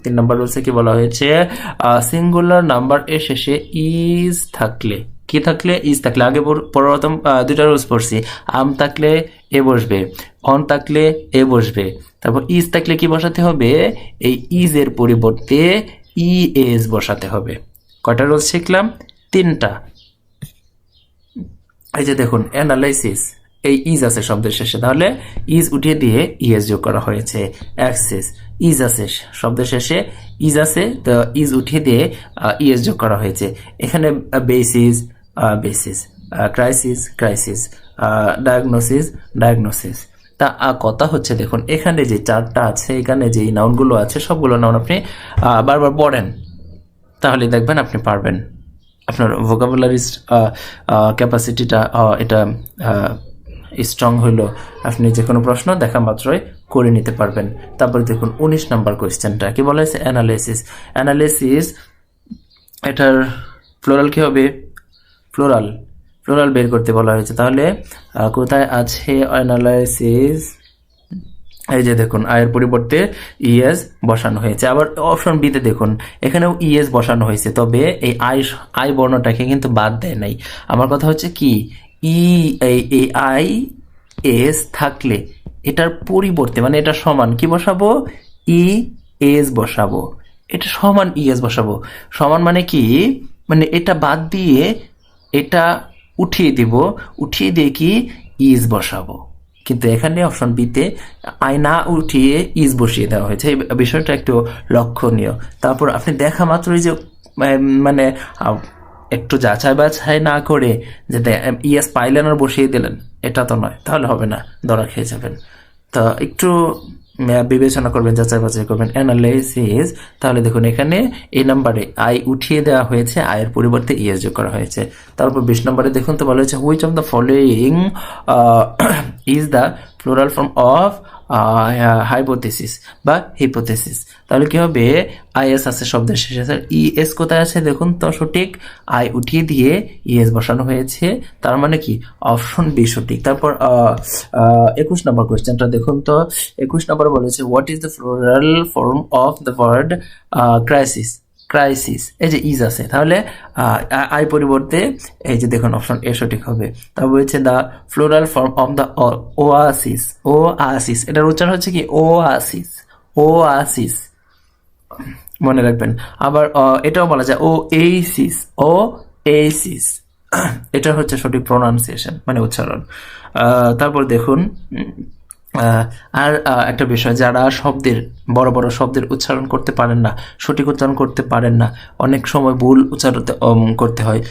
3 নম্বর রুলসে কি বলা হয়েছে, সিঙ্গুলার নাম্বার এর শেষে ইজ থাকলে, কি থাকলে, ইজ থাকলে, আগে প্রথম দুইটা রুলস পড়ছি, আম থাকলে এ বসবে, অন থাকলে এ বসবে, তারপর ইজ থাকলে কি বসাতে হবে, এই ইজ এর পরিবর্তে ই এস বসাতে হবে। কয়টা রুলস শিখলাম? 3টা। এই যে দেখুন অ্যানালাইসিস, এই ইজ আছে শব্দের শেষে, তাহলে ইজ উঠিয়ে দিয়ে ইএস যোগ করা হয়েছে। অ্যাক্সেস, ইজ আছে শব্দের শেষে, ইজ আছে তো ইজ উঠিয়ে দিয়ে ইএস যোগ করা হয়েছে। এখানে basis, basis, crisis, crisis, diagnosis, diagnosis. তা কথা হচ্ছে দেখুন এখানে যে 4টা আছে, এখানে যে নাউনগুলো আছে সবগুলো নাউন আপনি বারবার পড়েন, তাহলে দেখবেন আপনি পারবেন, আপনার ভোকাবুলারি ক্যাপাসিটিটা এটা স্ট্রং হইলো, আপনি যে কোনো প্রশ্ন দেখা মাত্রই করে নিতে পারবেন। তারপরে দেখুন 19 নম্বর কোয়েশ্চেনটা কি বলা হয়েছে, অ্যানালাইসিস। অ্যানালাইসিস এটার ফ্লোরাল কি হবে, ফ্লোরাল, ফ্লোরাল বের করতে বলা হয়েছে। তাহলে কোথায় আছে অ্যানালাইসিস, এই যে দেখুন আয়ের পরিবর্তে ইএস বসানো হয়েছে। আবার অপশন বিতে দেখুন এখানেও ইএস বসানো হয়েছে, তবে এই আই বর্ণটাকে কিন্তু বাদ দেয় নাই। আমার কথা হচ্ছে কি, এই আই এস থাকলে এটার পরিবর্তে মানে এটা সমান কি বসাবো, ই এস বসাবো, এটা সমান ইএস বসাবো। সমান মানে কি, মানে এটা বাদ দিয়ে এটা উঠিয়ে দিব, উঠিয়ে দিয়ে কি ইজ বসাবো। কিন্তু এখানে অপশন বিতে আই না উঠিয়ে ইজ বসিয়ে দেওয়া হয়েছে, এই বিষয়টা একটু লক্ষণীয়। তারপর আপনি দেখা মাত্রই যে মানে একটু যাচাই বাছাই না করে যে ইএস পাইলেন আর বসিয়ে দিলেন, এটা তো নয়, তাহলে হবে না, ধরা খেয়ে যাবেন। তো একটু বিবেচনা করবেন, যাচাই বাছাই করবেন। অ্যানালাইসিস, তাহলে দেখুন এখানে এই নাম্বারে আই উঠিয়ে দেওয়া হয়েছে, আয়ের পরিবর্তে ইএস যোগ করা হয়েছে। তারপর 20 নম্বরে দেখুন তো বলা হয়েছে which of the following is the plural form of hypothesis বা হিপোথেসিস। তাহলে কি হবে, আইএস আছে শব্দের শেষে, ইএস কোথায় আছে দেখুন তো, সঠিক আই উঠিয়ে দিয়ে ইএস বসানো হয়েছে, তার মানে কি অপশন বি সঠিক। তারপর 21 নম্বর কোয়েশ্চেনটা দেখুন তো, 21 নম্বরে বলেছে what is the plural form of the word crisis, crisis, এই যে ইজ আছে, তাহলে আই পরিবর্তে এই যে দেখুন অপশন এ সঠিক হবে। তারপর বলছে the plural form of the oasis, oasis, এটার উচ্চারণ হচ্ছে কি ওয়াসিস, ওয়াসিস, মনে রাখবেন। আবার এটাও বলা যায় ও এইসিস, ও এইসিস, এটা হচ্ছে সঠিক প্রোনাউন্সিয়েশন মানে উচ্চারণ। তারপর দেখুন আর একটা বিষয়, যারা শব্দের বড় বড় শব্দের উচ্চারণ করতে পারেন না, সঠিক উচ্চারণ করতে পারেন না, অনেক সময় ভুল উচ্চারণ করতে হয়,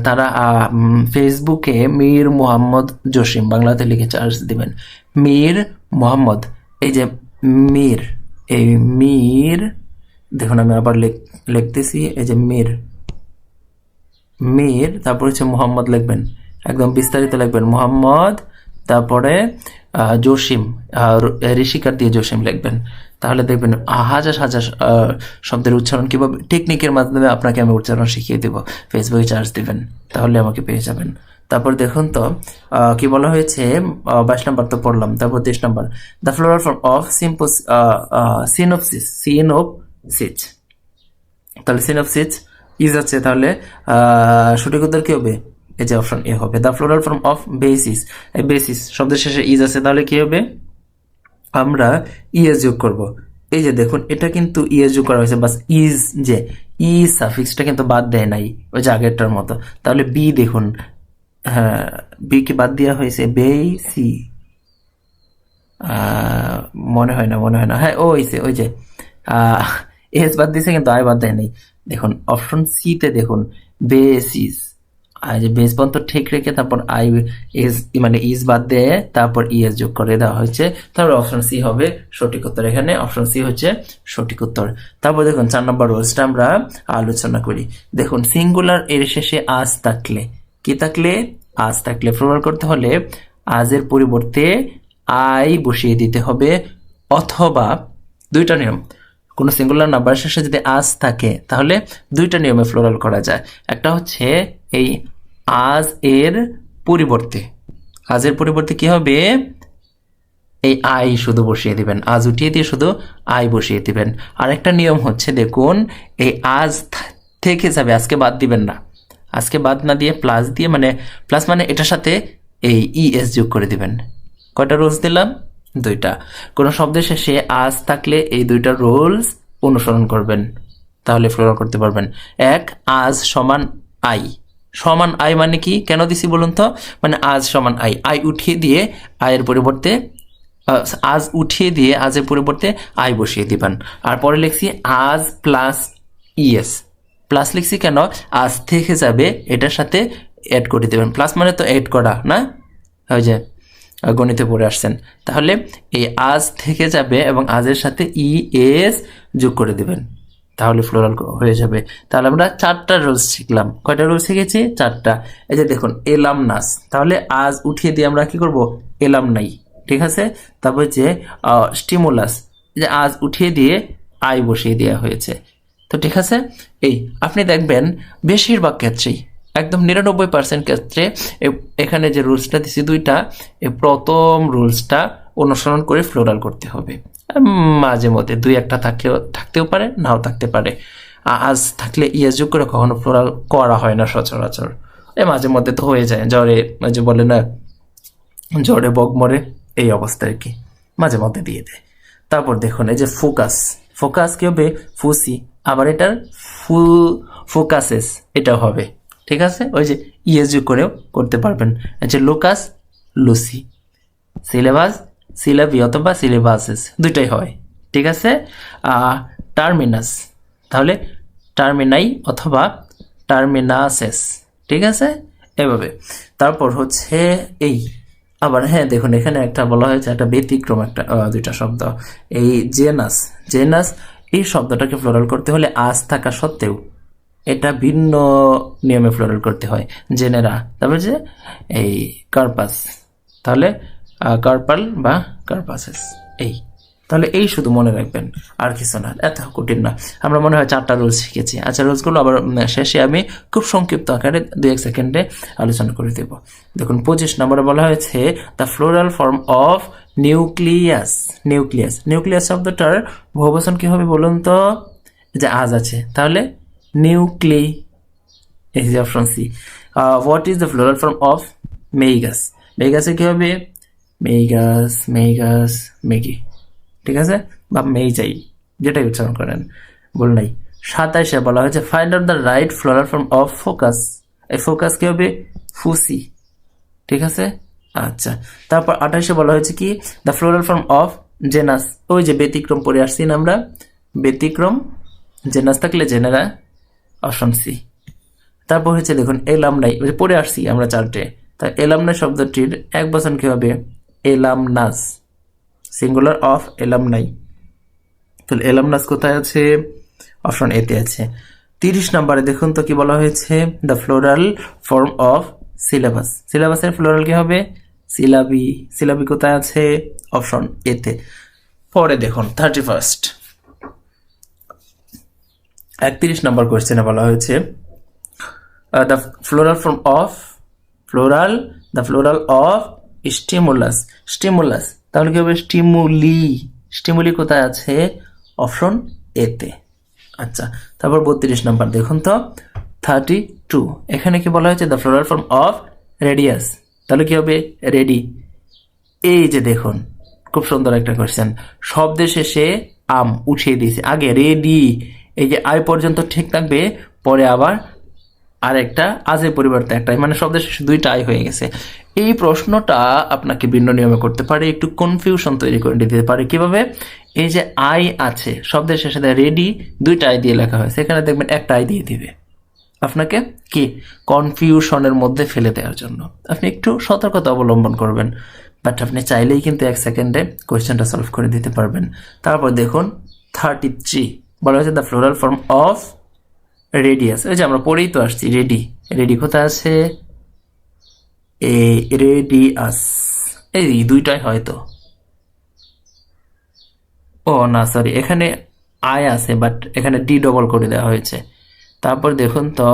তারা ফেসবুকে মীর মোহাম্মদ জসিম বাংলাতে লিখে চার্জ দিবেন, মীর মোহাম্মদ, এই যে মীর, এই মীর, দেখুন আমি আবার লিখতেছি, এই যে মীর, মীর, তারপর হচ্ছে মোহাম্মদ লিখবেন, একদম বিস্তারিত লিখবেন মোহাম্মদ, তারপরে জসিম, ঋষিকার দিয়ে জসিম লিখবেন, তাহলে দেখবেন হাজার হাজার শব্দের উচ্চারণ কিভাবে টেকনিকের মাধ্যমে আপনাকে আমি উচ্চারণ শিখিয়ে দেব। ফেসবুকে চার্জ দিবেন, তাহলে আমাকে পেয়ে যাবেন। তারপর দেখুন তো কি বলা হয়েছে, 22 নম্বর তো পড়লাম। তারপর 23 নম্বর the plural form of synopsis, synopsis, তাহলে সিনোপসিস ইজ আছে, তাহলে সঠিক উত্তর কি হবে, এই যে অপশন এ হবে। The plural form of basis, এই বেসিস শব্দের শেষে ইজ আছে, তাহলে কি হবে, আমরা ইএস যোগ করব। এই যে দেখুন এটা কিন্তু ইএস যোগ করা হয়েছে, বাস ইজ, যে ই সাফিক্সটা কিন্তু বাদ দেয় নাই ওই যে আগেরটার মতো। তাহলে বি দেখুন, হ্যাঁ বি কি বাদ দেওয়া হয়েছে, বেসি, মনে হয় না, হ্যাঁ ও হয়েছে, ওই যে এস বাদ দিয়েছে কিন্তু আই বাদ দেয় নাই। দেখুন অপশন সি তে দেখুন বেসিস, আর যে বেস পর্যন্ত ঠিক রেখে তারপর আই এস মানে ইজ বাদ দিয়ে তারপর ইএস যোগ করে দেওয়া হয়েছে, তারপর অপশন সি হবে সঠিক উত্তর। এখানে অপশন সি হচ্ছে সঠিক উত্তর। তারপর দেখুন 4 নম্বর রুলসটা আমরা আলোচনা করি। দেখুন সিঙ্গুলার এর শেষে আজ থাকলে, কি থাকলে, আজ থাকলে প্লুরাল করতে হলে আজের পরিবর্তে আই বসিয়ে দিতে হবে, অথবা দুইটা নিয়ম, কোনো সিঙ্গুলার নাম্বার শেষে যদি আজ থাকে তাহলে দুইটা নিয়মে ফ্লোরাল করা যায়। একটা হচ্ছে এই আজ এর পরিবর্তে, আজের পরিবর্তে কি হবে, এই আই শুধু বসিয়ে দিবেন, আজ উঠিয়ে দিয়ে শুধু আই বসিয়ে দিবেন। আরেকটা নিয়ম হচ্ছে দেখুন, এই আজ থেকে যাবে, আজকে বাদ দিবেন না, আজকে বাদ না দিয়ে প্লাস দিয়ে, মানে প্লাস মানে এটার সাথে এই ইএস যোগ করে দিবেন। কয়টা রুলস দিলাম? দুইটা। কোনো শব্দের শেষে আজ থাকলে এই দুইটা রুলস অনুসরণ করবেন, তাহলে ফ্লোরাল করতে পারবেন। এক, আজ সমান আই। সমান আই মানে কি, কেন দিছি বলুন তো? মানে আজ সমান আই, আই উঠিয়ে দিয়ে আয়ের পরিবর্তে আজ উঠিয়ে দিয়ে আজের পরিবর্তে আই বসিয়ে দিবেন। আর পরে লিখছি আজ প্লাস ইএস। প্লাস লিখছি কেন? আজ থেকে যাবে, এটার সাথে অ্যাড করে দেবেন। প্লাস মানে তো অ্যাড করা না, ওই যে গণিতে পড়ে আসছেন। তাহলে এই আজ থেকে যাবে এবং আজের সাথে ইএস যোগ করে দেবেন, তাহলে ফ্লোরাল হয়ে যাবে। তাহলে আমরা 4টা রুলস শিখলাম। কয়টা রুলস শিখেছি? 4টা। এই যে দেখুন, এলাম নাস, তাহলে আজ উঠিয়ে দিয়ে আমরা কি করব? এলাম নাই, ঠিক আছে। তারপর যে স্টিমুলাস, যে আজ উঠিয়ে দিয়ে আই বসিয়ে দেওয়া হয়েছে, তো ঠিক আছে। এই আপনি দেখবেন বেশিরভাগ ক্ষেত্রেই, একদম 99% ক্ষেত্রে এখানে যে রুলসটা দিচ্ছি দুইটা, এই প্রথম রুলসটা অনুসরণ করে ফ্লোরাল করতে হবে। মাঝে মধ্যে দুই একটা থাকতেও পারে, নাও থাকতে পারে। আজ থাকলে ইয়েস যোগ করে কখনো ফ্লোরাল করা হয় না সচরাচর, মাঝে মধ্যে তো হয়ে যায়। জ্বরে, যে বলে না জ্বরে বক মরে, এই অবস্থা আর কি, মাঝে মধ্যে দিয়ে দেয়। তারপর দেখুন এই যে ফোকাস, ফোকাস কি হবে? ফুসি। আবার এটার ফুল ফোকাসেস, এটাও হবে, ঠিক আছে। ওই যে ইএস যোগ করেও করতে পারবেন। যে লুকাস, লুসি। সিলেবাস, সিলাবি অথবা সিলেবাসেস, দুইটাই হয়, ঠিক আছে। টার্মিনাস, তাহলে টার্মিনাই অথবা টার্মিনাসেস, ঠিক আছে, এভাবে। তারপর হচ্ছে এই আবার হ্যাঁ দেখুন, এখানে একটা বলা হয়েছে একটা ব্যতিক্রম, একটা দুইটা শব্দ, এই জেনাস। জেনাস এই শব্দটাকে ফ্লোরাল করতে হলে আজ থাকা সত্ত্বেও এটা ভিন্ন নিয়মে ফ্লোরাল করতে হয়। জেনেরা, তারপরে যে এই কার্পাস, তাহলে কার্পাল বা কার্পাসেস। এই তাহলে এই শুধু মনে রাখবেন, আর কিছু না, এত কঠিন না। আমরা মনে হয় 4টা রুলস শিখেছি। আচ্ছা, রুলসগুলো আবার শেষে আমি খুব সংক্ষিপ্ত আকারে 2-1 সেকেন্ডে আলোচনা করে দেব। দেখুন 25 নম্বরে বলা হয়েছে the plural form of nucleus. Nucleus, nucleus শব্দটার বহুবচন কি হবে বলুন তো? যে আজ আছে, তাহলে নিউক্লি, এই যে option C. What is the plural form of magus? মেইগাসে কি হবে? মেইগাস, মেইগাস, মেগি, ঠিক আছে, বা মেইজাই, যেটাই উচ্চারণ করেন, বল নাই। 27-এ বলা হয়েছে find out the right floral form of focus. এই ফোকাস কি হবে? ফুসি, ঠিক আছে। আচ্ছা, তারপর 28-এ বলা হয়েছে কি the plural form of genus. ওই যে ব্যতিক্রম পড়ে আসছি না আমরা, ব্যতিক্রম, জেনাস থাকলে জেনেরা, অপশন সি। তারপর হচ্ছে দেখুন এলামনাই, পড়ে আসছি আমরা 4টে। তা এলামনাই শব্দটির এক বচন কি হবে? এলামনাস, সিঙ্গুলার অফ এলামনাই। তাহলে এলামনাস কোথায় আছে? অপশন এতে আছে। 30 নম্বরে দেখুন তো কি বলা হয়েছে the plural form of syllabus. সিলেবাসের ফ্লোরাল কি হবে? সিলাবি। সিলাবি কোথায় আছে? অপশন এতে। পরে দেখুন 31 31 নম্বর কোয়েশ্চেনে বলা হয়েছে the plural form of the floral of stimulus. Stimulus তাহলে কি হবে? স্টিমুলি। স্টিমুলি কোথায় আছে? অপশন এতে। আচ্ছা, তারপর 32 নাম্বার দেখুন তো 32, এখানে কি বলা হয়েছে the plural form of radius. তাহলে কি হবে? রেডি। এই যে দেখুন খুব সুন্দর একটা কোয়েশ্চেন, শব্দের শেষে আম উঠিয়ে দিয়েছে, আগে রেডি, এই যে আই পর্যন্ত ঠিক থাকবে, পরে আবার আরেকটা আজের পরিবর্তে একটা, মানে শব্দের শেষে 2টা আই হয়ে গেছে। এই প্রশ্নটা আপনাকে ভিন্ন নিয়মে করতে পারে, একটু কনফিউশন তৈরি করে দিতে পারে। কিভাবে? এই যে আই আছে শব্দের শেষে রেডি, 2টা আই দিয়ে লেখা হয়েছে, এখানে দেখবেন একটা আই দিয়ে দিবে আপনাকে, কি কনফিউশনের মধ্যে ফেলে দেওয়ার জন্য। আপনি একটু সতর্কতা অবলম্বন করবেন, বাট আপনি চাইলেই কিন্তু 1 সেকেন্ডে কোয়েশ্চেনটা সলভ করে দিতে পারবেন। তারপর দেখুন 33 বলা হয়েছে the plural form of radius. এই যে আমরা পড়েই তো আসছি, রেডি। রেডি কোথায় আছে? এই রেডিয়াস, এই 2টাই হয়তো, ও না সরি, এখানে আই আছে বাট এখানে ডি ডবল করে দেওয়া হয়েছে। তারপর দেখুন তো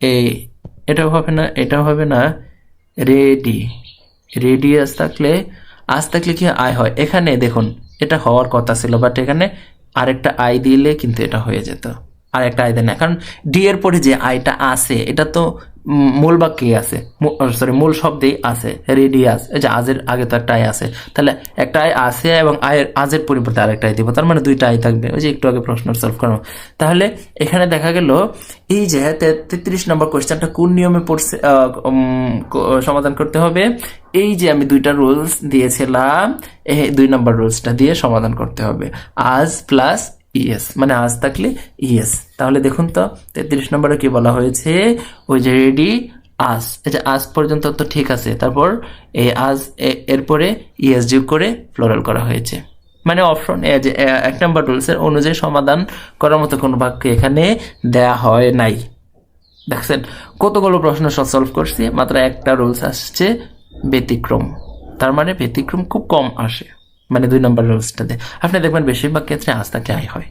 এই এটাও হবে না, এটাও হবে না, রেডি। রেডিয়াস থাকলে আজ থাকলে কি আই হয়, এখানে দেখুন এটা হওয়ার কথা ছিল, বাট এখানে আরেকটা আই দিলে কিন্তু এটা হয়ে যেত, আর একটা আই দেয় না, কারণ ডি এর পরে যে আইটা আছে এটা তো মূল বাক্যে আছে, সরি মূল শব্দেই আছে, রেডিয়াস, এই যে আজের আগে তো একটা আই আছে, তাহলে একটা আই আছে এবং আয়ের আজের পরিবর্তে আরেকটা আই দিব, তার মানে দুইটা আই থাকবে, ওই যে একটু আগে প্রশ্ন সলভ করো। তাহলে এখানে দেখা গেল এই যে 33 নম্বর কোয়েশ্চেনটা কোন নিয়মে পড়ছে সমাধান করতে হবে, এই যে আমি দুইটা রুলস দিয়েছিলাম, এই 2 নম্বর রুলসটা দিয়ে সমাধান করতে হবে, আজ প্লাস ইএস, মানে আজ থাকলে ইএস। তাহলে দেখুন তো 33 নম্বরে কি বলা হয়েছে, ওই যে রেডি আজ, এটা আজ পর্যন্ত তো ঠিক আছে, তারপর এই আজ এরপরে ইএস যোগ করে ফ্লোরাল করা হয়েছে, মানে অপশন এ যে 1 নম্বর রুলসের অনুযায়ী সমাধান করার মতো কোনো বাক্য এখানে দেয়া হয় নাই। দেখছেন কতগুলো প্রশ্ন সলভ করছি, মাত্র একটা রুলস আসছে ব্যতিক্রম, তার মানে ব্যতিক্রম খুব কম আসে, মানে 2 নম্বর রুলসটাতে আপনি দেখবেন বেশিরভাগ ক্ষেত্রে আজ থাকলে আই হয়।